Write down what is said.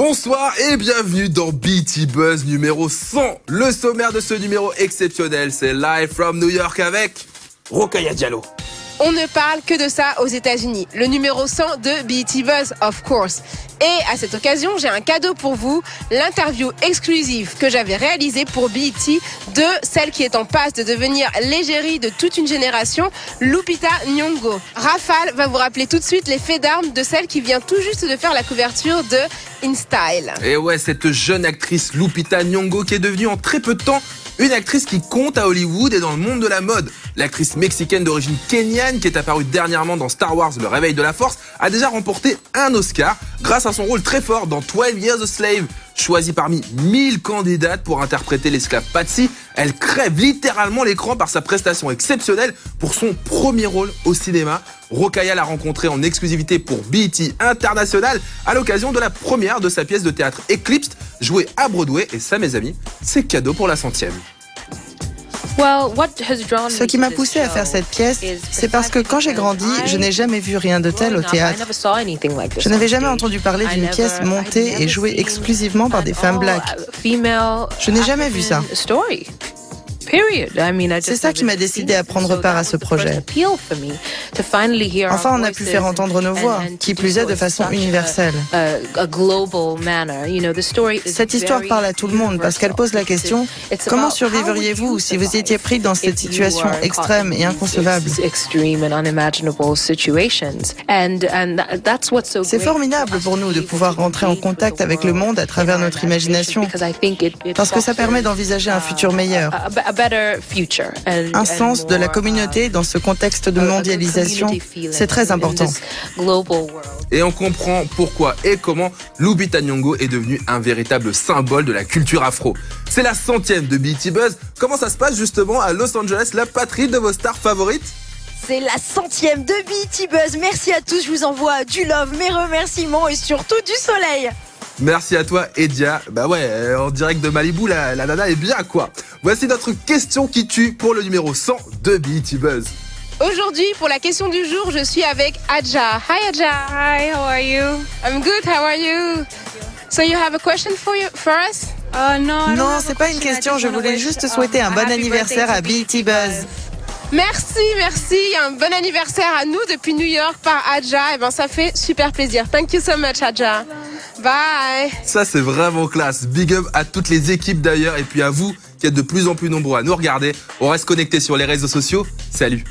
Bonsoir et bienvenue dans BET Buzz numéro 100. Le sommaire de ce numéro exceptionnel, c'est Live from New York avec Rokhaya Diallo. On ne parle que de ça aux États-Unis. Le numéro 100 de BET Buzz, of course. Et à cette occasion, j'ai un cadeau pour vous. L'interview exclusive que j'avais réalisée pour BET de celle qui est en passe de devenir l'égérie de toute une génération, Lupita Nyong'o. Rafale va vous rappeler tout de suite les faits d'armes de celle qui vient tout juste de faire la couverture de InStyle. Et ouais, cette jeune actrice Lupita Nyong'o qui est devenue en très peu de temps une actrice qui compte à Hollywood et dans le monde de la mode. L'actrice mexicaine d'origine kenyane qui est apparue dernièrement dans Star Wars Le Réveil de la Force a déjà remporté un Oscar grâce à son rôle très fort dans 12 Years a Slave. Choisie parmi 1000 candidates pour interpréter l'esclave Patsy, elle crève littéralement l'écran par sa prestation exceptionnelle pour son premier rôle au cinéma. Rokhaya l'a rencontrée en exclusivité pour BET International à l'occasion de la première de sa pièce de théâtre Eclipsed, jouée à Broadway. Et ça, mes amis, c'est cadeau pour la 100e. Ce qui m'a poussé à faire cette pièce, c'est parce que quand j'ai grandi, je n'ai jamais vu rien de tel au théâtre. Je n'avais jamais entendu parler d'une pièce montée et jouée exclusivement par des femmes black. Je n'ai jamais vu ça. C'est ça qui m'a décidé à prendre part à ce projet. Enfin, on a pu faire entendre nos voix, qui plus est de façon universelle. Cette histoire parle à tout le monde parce qu'elle pose la question « Comment survivriez-vous si vous étiez pris dans cette situation extrême et inconcevable ?» C'est formidable pour nous de pouvoir rentrer en contact avec le monde à travers notre imagination, parce que ça permet d'envisager un futur meilleur. Un sens de la communauté dans ce contexte de mondialisation, c'est très important. Et on comprend pourquoi et comment Lupita Nyong'o est devenue un véritable symbole de la culture afro. C'est la 100e de BET Buzz. Comment ça se passe justement à Los Angeles, la patrie de vos stars favorites ? C'est la 100e de BET Buzz. Merci à tous, je vous envoie du love, mes remerciements et surtout du soleil. Merci à toi, Edia. Bah ouais, en direct de Malibu, la nana est bien, quoi. Voici notre question qui tue pour le numéro 100 de BET Buzz. Aujourd'hui, pour la question du jour, je suis avec Adja. Hi Adja. Hi, how are you? I'm good, how are you? So you have a question for us? Non, c'est pas une question, je voulais juste souhaiter un bon anniversaire à BET Buzz. Merci. Un bon anniversaire à nous depuis New York par Adja. Et ben ça fait super plaisir. Thank you so much, Adja. Bye. Ça, c'est vraiment classe. Big up à toutes les équipes d'ailleurs et puis à vous qui êtes de plus en plus nombreux à nous regarder. On reste connectés sur les réseaux sociaux. Salut.